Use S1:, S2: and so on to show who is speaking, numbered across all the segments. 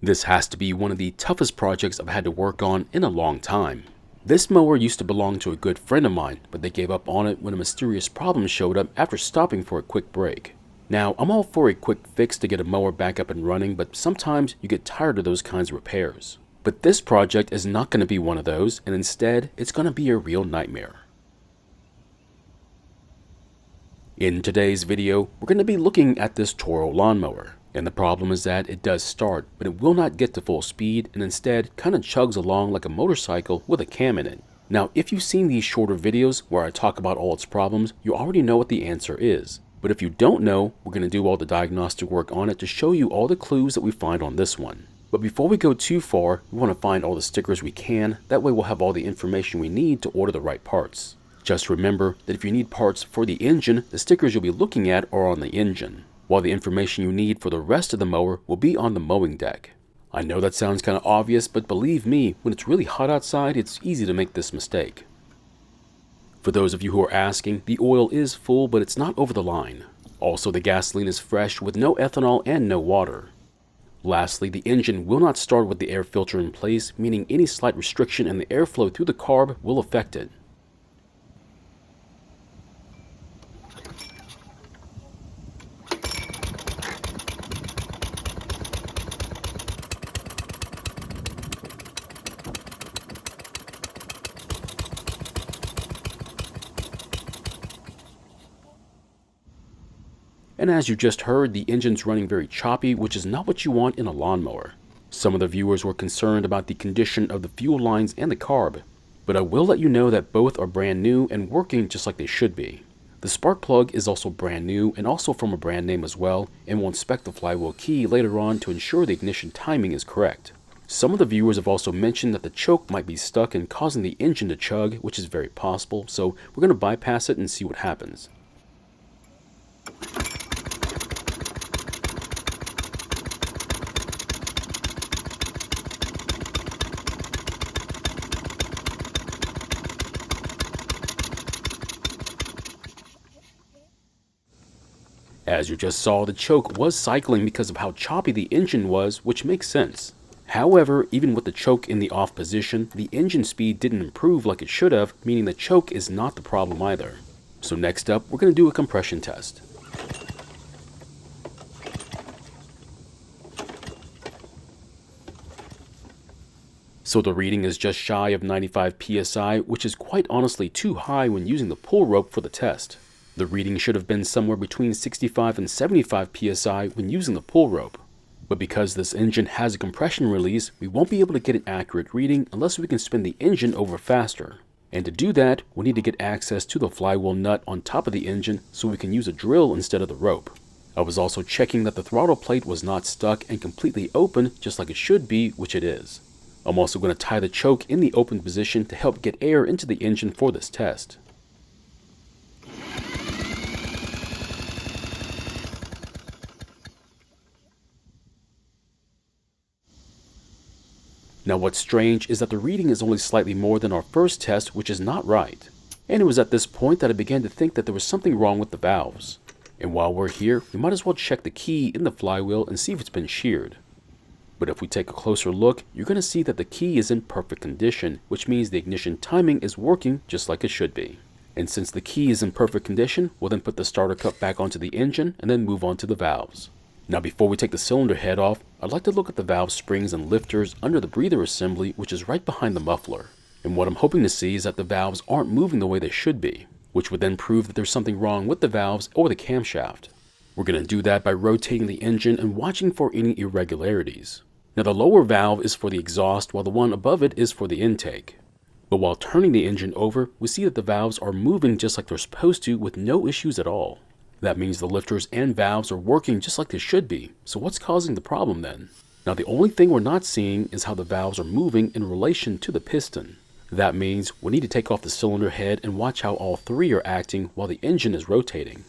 S1: This has to be one of the toughest projects I've had to work on in a long time. This mower used to belong to a good friend of mine, but they gave up on it when a mysterious problem showed up after stopping for a quick break. Now, I'm all for a quick fix to get a mower back up and running, but sometimes you get tired of those kinds of repairs. But this project is not going to be one of those, and instead, it's going to be a real nightmare. In today's video, we're going to be looking at this Toro lawnmower. And the problem is that it does start, but it will not get to full speed and instead kind of chugs along like a motorcycle with a cam in it. Now, if you've seen these shorter videos where I talk about all its problems, you already know what the answer is. But if you don't know, we're going to do all the diagnostic work on it to show you all the clues that we find on this one. But before we go too far, we want to find all the stickers we can. That way we'll have all the information we need to order the right parts. Just remember that if you need parts for the engine, the stickers you'll be looking at are on the engine, while the information you need for the rest of the mower will be on the mowing deck. I know that sounds kind of obvious, but believe me, when it's really hot outside, it's easy to make this mistake. For those of you who are asking, the oil is full, but it's not over the line. Also, the gasoline is fresh with no ethanol and no water. Lastly, the engine will not start with the air filter in place, meaning any slight restriction in the airflow through the carb will affect it. And as you just heard, the engine's running very choppy, which is not what you want in a lawnmower. Some of the viewers were concerned about the condition of the fuel lines and the carb, but I will let you know that both are brand new and working just like they should be. The spark plug is also brand new and also from a brand name as well, and we'll inspect the flywheel key later on to ensure the ignition timing is correct. Some of the viewers have also mentioned that the choke might be stuck and causing the engine to chug, which is very possible, so we're going to bypass it and see what happens. As you just saw, the choke was cycling because of how choppy the engine was, which makes sense. However, even with the choke in the off position, the engine speed didn't improve like it should have, meaning the choke is not the problem either. So next up, we're going to do a compression test. So the reading is just shy of 95 psi, which is quite honestly too high when using the pull rope for the test. The reading should have been somewhere between 65 and 75 psi when using the pull rope. But because this engine has a compression release, we won't be able to get an accurate reading unless we can spin the engine over faster. And to do that, we need to get access to the flywheel nut on top of the engine so we can use a drill instead of the rope. I was also checking that the throttle plate was not stuck and completely open just like it should be, which it is. I'm also going to tie the choke in the open position to help get air into the engine for this test. Now what's strange is that the reading is only slightly more than our first test, which is not right. And it was at this point that I began to think that there was something wrong with the valves. And while we're here, we might as well check the key in the flywheel and see if it's been sheared. But if we take a closer look, you're going to see that the key is in perfect condition, which means the ignition timing is working just like it should be. And since the key is in perfect condition, we'll then put the starter cup back onto the engine and then move on to the valves. Now before we take the cylinder head off, I'd like to look at the valve springs and lifters under the breather assembly, which is right behind the muffler. And what I'm hoping to see is that the valves aren't moving the way they should be, which would then prove that there's something wrong with the valves or the camshaft. We're going to do that by rotating the engine and watching for any irregularities. Now the lower valve is for the exhaust while the one above it is for the intake. But while turning the engine over, we see that the valves are moving just like they're supposed to with no issues at all. That means the lifters and valves are working just like they should be. So what's causing the problem then? Now the only thing we're not seeing is how the valves are moving in relation to the piston. That means we need to take off the cylinder head and watch how all three are acting while the engine is rotating.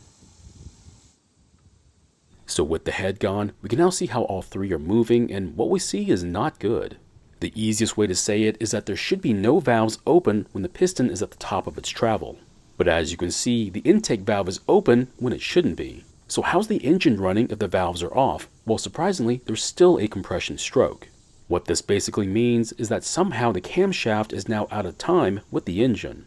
S1: So with the head gone, we can now see how all three are moving, and what we see is not good. The easiest way to say it is that there should be no valves open when the piston is at the top of its travel. But as you can see, the intake valve is open when it shouldn't be. So how's the engine running if the valves are off? Well, surprisingly, there's still a compression stroke. What this basically means is that somehow the camshaft is now out of time with the engine.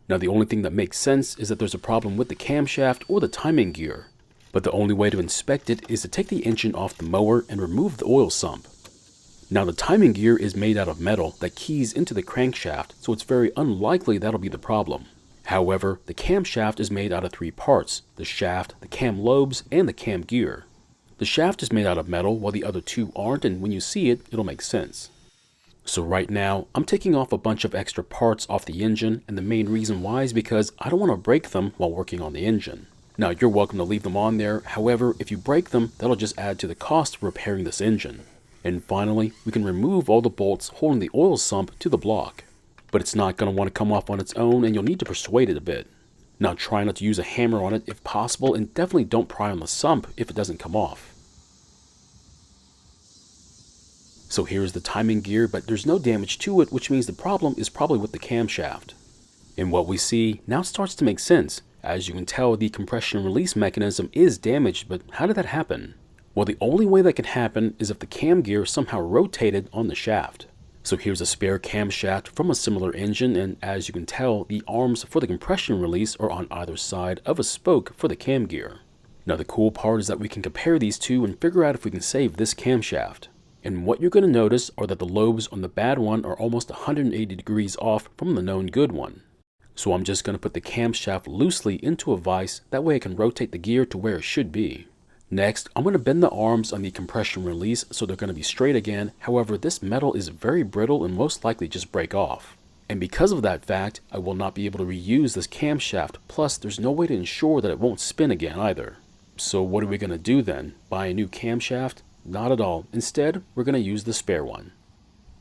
S1: Now the only thing that makes sense is that there's a problem with the camshaft or the timing gear. But the only way to inspect it is to take the engine off the mower and remove the oil sump. Now the timing gear is made out of metal that keys into the crankshaft, so it's very unlikely that'll be the problem. However, the camshaft is made out of 3 parts: the shaft, the cam lobes, and the cam gear. The shaft is made out of metal while the other 2 aren't, and when you see it, it'll make sense. So right now, I'm taking off a bunch of extra parts off the engine, and the main reason why is because I don't want to break them while working on the engine. Now you're welcome to leave them on there, however, if you break them, that'll just add to the cost of repairing this engine. And finally, we can remove all the bolts holding the oil sump to the block. But it's not going to want to come off on its own, and you'll need to persuade it a bit. Now try not to use a hammer on it if possible, and definitely don't pry on the sump if it doesn't come off. So here's the timing gear, but there's no damage to it, which means the problem is probably with the camshaft. And what we see now starts to make sense. As you can tell, the compression release mechanism is damaged, but how did that happen? Well, the only way that can happen is if the cam gear somehow rotated on the shaft. So here's a spare camshaft from a similar engine, and as you can tell, the arms for the compression release are on either side of a spoke for the cam gear. Now the cool part is that we can compare these two and figure out if we can save this camshaft. And what you're going to notice are that the lobes on the bad one are almost 180 degrees off from the known good one. So I'm just going to put the camshaft loosely into a vise, that way I can rotate the gear to where it should be. Next, I'm going to bend the arms on the compression release so they're going to be straight again. However, this metal is very brittle and most likely just break off. And because of that fact, I will not be able to reuse this camshaft, plus there's no way to ensure that it won't spin again either. So what are we going to do then? Buy a new camshaft? Not at all. Instead, we're going to use the spare one.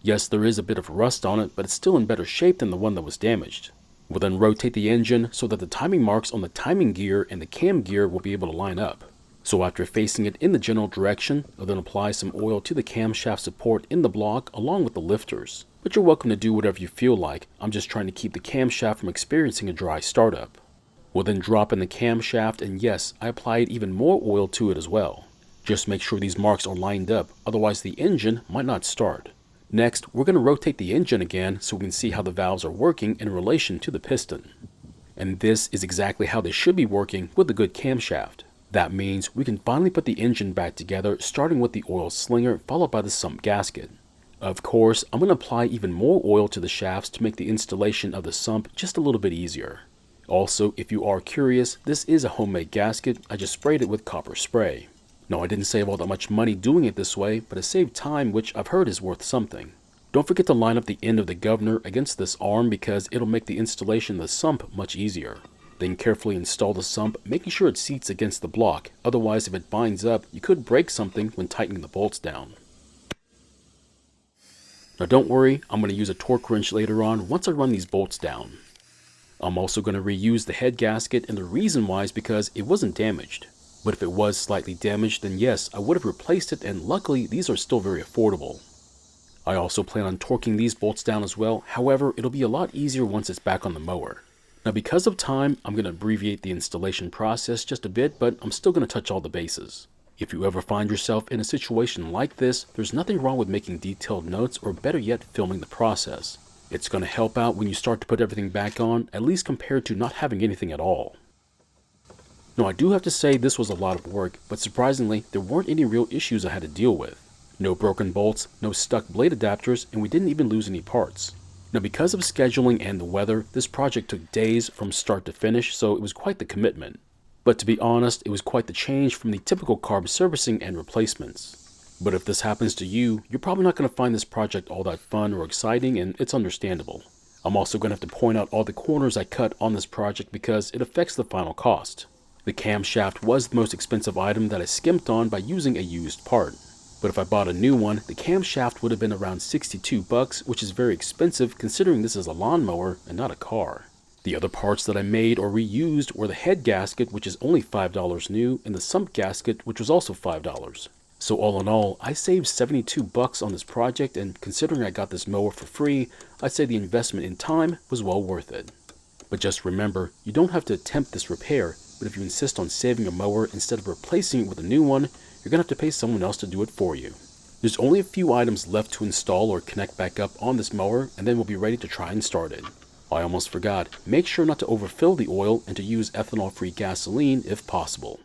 S1: Yes, there is a bit of rust on it, but it's still in better shape than the one that was damaged. We'll then rotate the engine so that the timing marks on the timing gear and the cam gear will be able to line up. So after facing it in the general direction, I'll then apply some oil to the camshaft support in the block along with the lifters. But you're welcome to do whatever you feel like. I'm just trying to keep the camshaft from experiencing a dry startup. We'll then drop in the camshaft, and yes, I applied even more oil to it as well. Just make sure these marks are lined up, otherwise the engine might not start. Next, we're going to rotate the engine again so we can see how the valves are working in relation to the piston. And this is exactly how they should be working with a good camshaft. That means we can finally put the engine back together, starting with the oil slinger followed by the sump gasket. Of course, I'm going to apply even more oil to the shafts to make the installation of the sump just a little bit easier. Also, if you are curious, this is a homemade gasket. I just sprayed it with copper spray. No, I didn't save all that much money doing it this way, but it saved time, which I've heard is worth something. Don't forget to line up the end of the governor against this arm because it'll make the installation of the sump much easier. Then carefully install the sump, making sure it seats against the block. Otherwise, if it binds up, you could break something when tightening the bolts down. Now don't worry, I'm going to use a torque wrench later on once I run these bolts down. I'm also going to reuse the head gasket, and the reason why is because it wasn't damaged. But if it was slightly damaged, then yes, I would have replaced it, and luckily these are still very affordable. I also plan on torquing these bolts down as well, however, it'll be a lot easier once it's back on the mower. Now because of time, I'm going to abbreviate the installation process just a bit, but I'm still going to touch all the bases. If you ever find yourself in a situation like this, there's nothing wrong with making detailed notes or better yet, filming the process. It's going to help out when you start to put everything back on, at least compared to not having anything at all. Now I do have to say this was a lot of work, but surprisingly, there weren't any real issues I had to deal with. No broken bolts, no stuck blade adapters, and we didn't even lose any parts. Now because of scheduling and the weather, this project took days from start to finish, so it was quite the commitment. But to be honest, it was quite the change from the typical carb servicing and replacements. But if this happens to you, you're probably not going to find this project all that fun or exciting, and it's understandable. I'm also going to have to point out all the corners I cut on this project because it affects the final cost. The camshaft was the most expensive item that I skimped on by using a used part. But if I bought a new one, the camshaft would have been around $62, which is very expensive considering this is a lawnmower and not a car. The other parts that I made or reused were the head gasket, which is only $5 new, and the sump gasket, which was also $5. So all in all, I saved $72 on this project, and considering I got this mower for free, I'd say the investment in time was well worth it. But But just remember, you don't have to attempt this repair, but if you insist on saving a mower instead of replacing it with a new one, you're going to have to pay someone else to do it for you. There's only a few items left to install or connect back up on this mower, and then we'll be ready to try and start it. I almost forgot, make sure not to overfill the oil and to use ethanol-free gasoline if possible.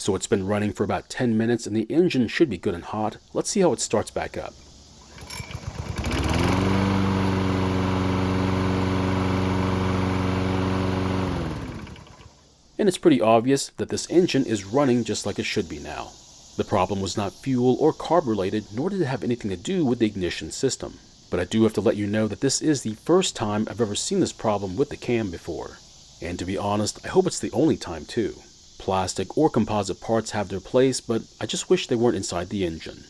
S1: So it's been running for about 10 minutes and the engine should be good and hot. Let's see how it starts back up. And it's pretty obvious that this engine is running just like it should be now. The problem was not fuel or carb related, nor did it have anything to do with the ignition system. But I do have to let you know that this is the first time I've ever seen this problem with the cam before. And to be honest, I hope it's the only time too. Plastic or composite parts have their place, but I just wish they weren't inside the engine.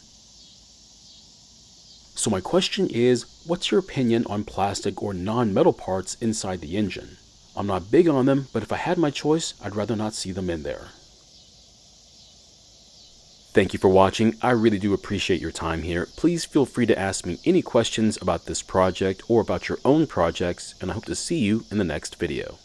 S1: So my question is, what's your opinion on plastic or non-metal parts inside the engine? I'm not big on them, but if I had my choice, I'd rather not see them in there. Thank you for watching. I really do appreciate your time here. Please feel free to ask me any questions about this project or about your own projects, and I hope to see you in the next video.